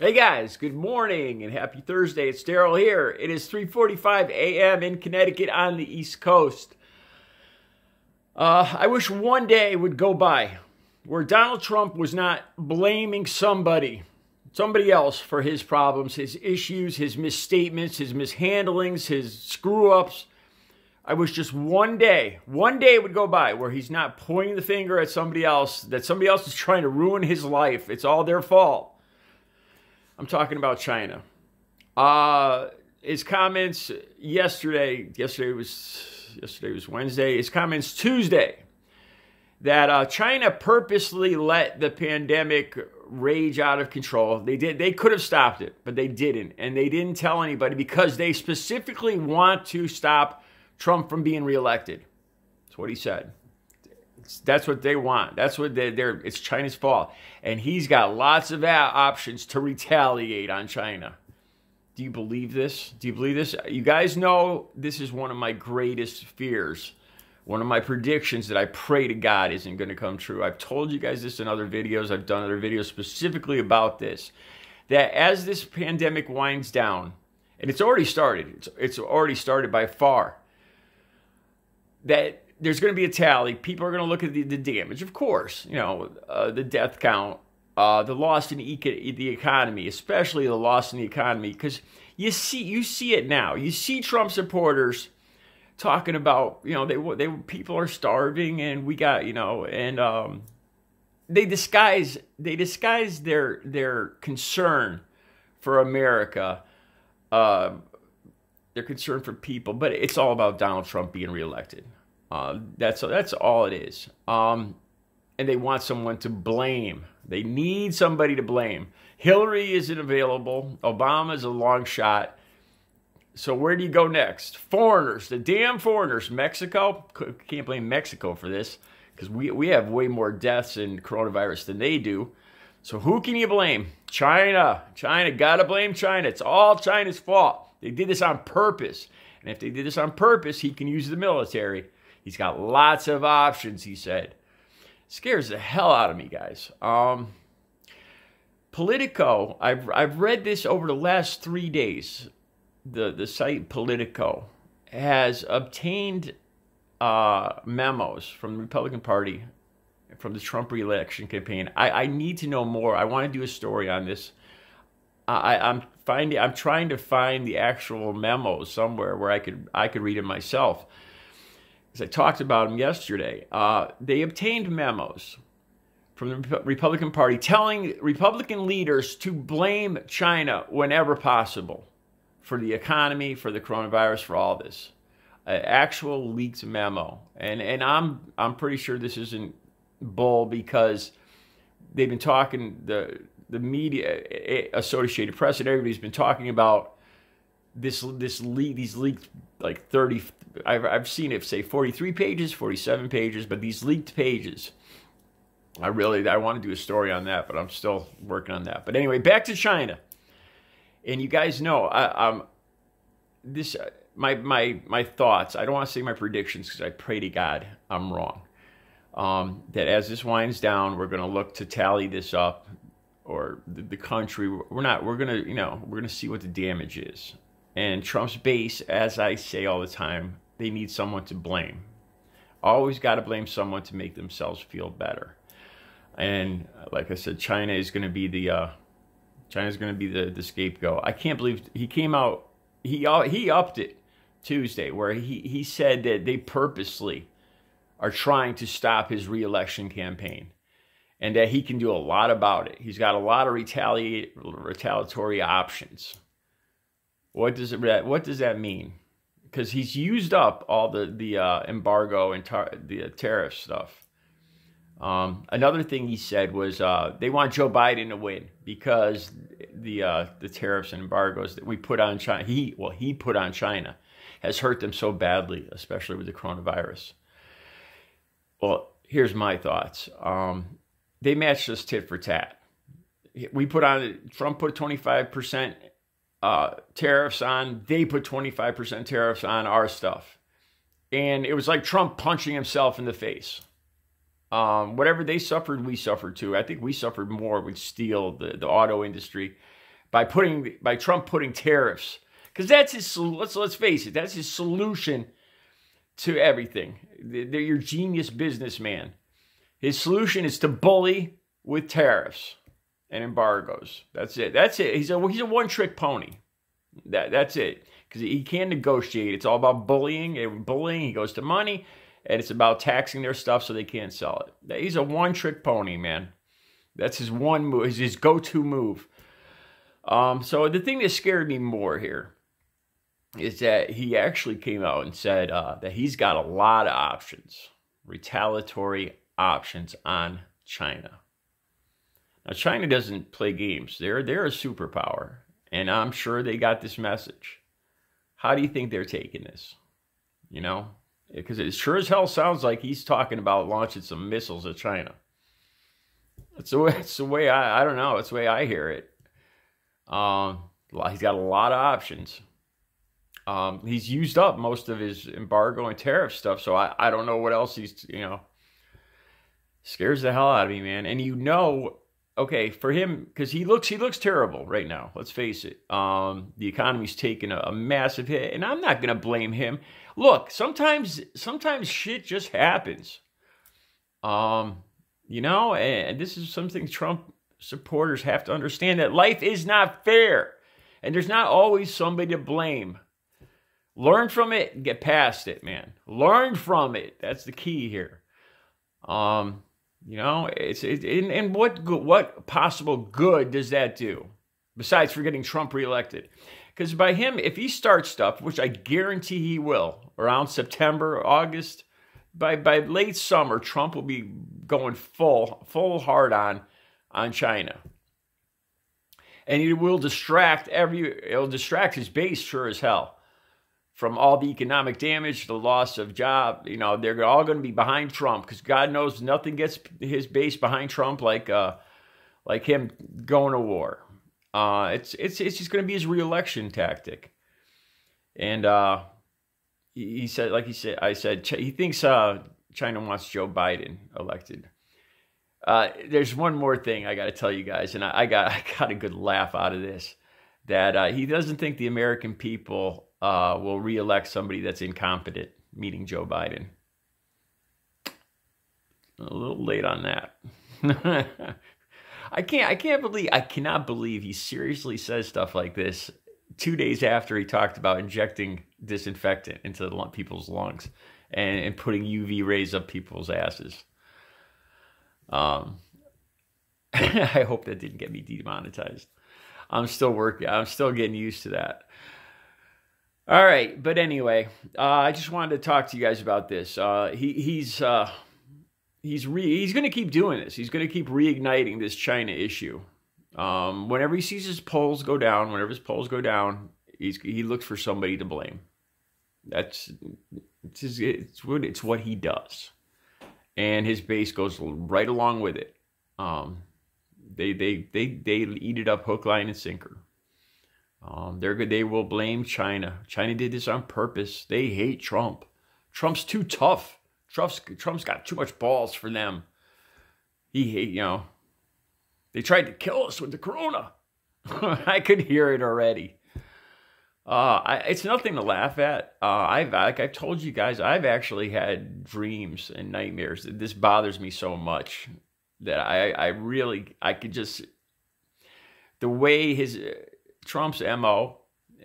Hey guys, good morning and happy Thursday. It's Daryl here. It is 3:45 a.m. in Connecticut on the East Coast. I wish one day would go by where Donald Trump was not blaming somebody else for his problems, his issues, his misstatements, his mishandlings, his screw-ups. I wish just one day would go by where he's not pointing the finger at somebody else, that somebody else is trying to ruin his life. It's all their fault. I'm talking about China. His comments yesterday was Wednesday. His comments Tuesday that China purposely let the pandemic rage out of control. They could have stopped it, but they didn't. And they didn't tell anybody because they specifically want to stop Trump from being reelected. That's what he said. That's what they want. That's what it's China's fault. And he's got lots of options to retaliate on China. Do you believe this? Do you believe this? You guys know this is one of my greatest fears. One of my predictions that I pray to God isn't going to come true. I've told you guys this in other videos. I've done other videos specifically about this. That as this pandemic winds down, and it's already started. It's already started by far. That there's going to be a tally. People are going to look at the damage, of course. You know, the death count, the loss in the economy, especially the loss in the economy, because you see it now. You see Trump supporters talking about, you know, people are starving and we got, you know, and they disguise their concern for America, their concern for people, but it's all about Donald Trump being reelected. That's all it is. And they want someone to blame. They need somebody to blame. Hillary isn't available. Obama's a long shot. So where do you go next? Foreigners, the damn foreigners. Mexico, can't blame Mexico for this because we have way more deaths in coronavirus than they do. So who can you blame? China. China, gotta blame China. It's all China's fault. They did this on purpose. And if they did this on purpose, he can use the military. He's got lots of options, he said. Scares the hell out of me, guys. Politico, I've read this over the last 3 days. The site Politico has obtained memos from the Republican Party, from the Trump re-election campaign. I need to know more. I want to do a story on this. I'm trying to find the actual memos somewhere where I could read it myself. As I talked about them yesterday, they obtained memos from the Republican Party telling Republican leaders to blame China whenever possible for the economy, for the coronavirus, for all this. An actual leaked memo. And I'm pretty sure this isn't bull because they've been talking, the media, Associated Press, and everybody's been talking about these leaked like 30, I've seen it say 43 pages, 47 pages, but these leaked pages, I want to do a story on that, but I'm still working on that. But anyway, back to China. And you guys know, my thoughts, I don't want to say my predictions because I pray to God I'm wrong. That as this winds down, we're going to look to tally this up, or the country, we're going to see what the damage is. And Trump's base, as I say all the time, they need someone to blame. Always got to blame someone to make themselves feel better. And like I said, China is going to be the scapegoat. I can't believe he came out. He upped it Tuesday, where he said that they purposely are trying to stop his re-election campaign, and that he can do a lot about it. He's got a lot of retaliatory options. What does that mean? Because he's used up all the embargo and the tariff stuff. Another thing he said was they want Joe Biden to win because the tariffs and embargoes that we put on China, he put on China, has hurt them so badly, especially with the coronavirus. Well, here's my thoughts. They matched us tit for tat. Trump put 25% tariffs on, they put 25% tariffs on our stuff. And it was like Trump punching himself in the face. Whatever they suffered, we suffered too. I think we suffered more with steel, the auto industry. by Trump putting tariffs, because that's his. Let's face it, that's his solution to everything. They're your genius businessman. His solution is to bully with tariffs and embargoes. That's it. That's it. He's a one-trick pony. That's it. Because he can't negotiate. It's all about bullying. And bullying, he goes to money, and it's about taxing their stuff so they can't sell it. He's a one-trick pony, man. That's his one move. His go-to move. So the thing that scared me more here is that he actually came out and said that he's got a lot of options, retaliatory options on China. Now, China doesn't play games. They're a superpower, and I'm sure they got this message. How do you think they're taking this? You know, because it sure as hell sounds like he's talking about launching some missiles at China. It's the way I don't know. It's the way I hear it. He's got a lot of options. He's used up most of his embargo and tariff stuff, so I don't know what else he's, scares the hell out of me, man. And okay, for him, because he looks terrible right now. Let's face it. The economy's taken a massive hit, and I'm not gonna blame him. Look, sometimes shit just happens. And this is something Trump supporters have to understand, that life is not fair, and there's not always somebody to blame. Learn from it and get past it, man. Learn from it. That's the key here. And what possible good does that do besides for getting Trump reelected? Because by him, if he starts stuff, which I guarantee he will, around September, August, by late summer, Trump will be going full hard on China. And it will distract his base sure as hell from all the economic damage, the loss of job. They're all going to be behind Trump, because God knows nothing gets his base behind Trump like him going to war. It's just going to be his reelection tactic. And he said, he thinks China wants Joe Biden elected. There's one more thing I got to tell you guys, and I got a good laugh out of this, that he doesn't think the American people will reelect somebody that's incompetent, meaning Joe Biden. A little late on that. I cannot believe he seriously says stuff like this 2 days after he talked about injecting disinfectant into people's lungs and putting UV rays up people's asses. I hope that didn't get me demonetized. I'm still getting used to that. All right, but anyway, I just wanted to talk to you guys about this. He's going to keep doing this. He's going to keep reigniting this China issue. Whenever he sees his polls go down, he looks for somebody to blame. It's what he does, and his base goes right along with it. They eat it up hook, line, and sinker. They will blame China. China did this on purpose. They hate Trump. Trump's too tough. Trump's got too much balls for them. They tried to kill us with the corona. I could hear it already. It's nothing to laugh at. Like I've told you guys, I've actually had dreams and nightmares. This bothers me so much that I could just, the way Trump's MO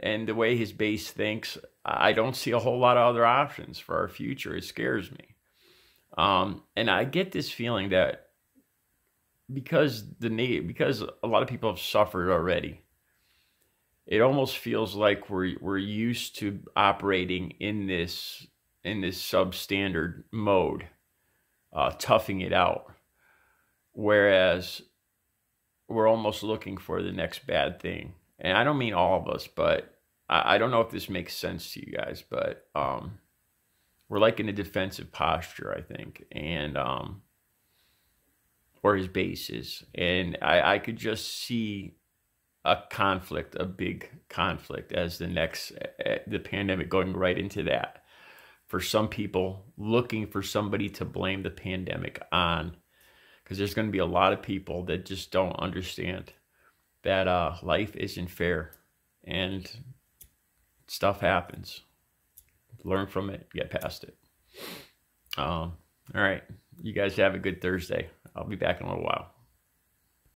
and the way his base thinks, I don't see a whole lot of other options for our future. It scares me. And I get this feeling that because a lot of people have suffered already, it almost feels like we're used to operating in this substandard mode, toughing it out, whereas we're almost looking for the next bad thing. And I don't mean all of us, but I don't know if this makes sense to you guys, but we're like in a defensive posture, I think, and or his base is. And I could just see a big conflict as the pandemic going right into that. For some people looking for somebody to blame the pandemic on, because there's going to be a lot of people that just don't understand that life isn't fair and stuff happens. Learn from it, get past it. All right. You guys have a good Thursday. I'll be back in a little while.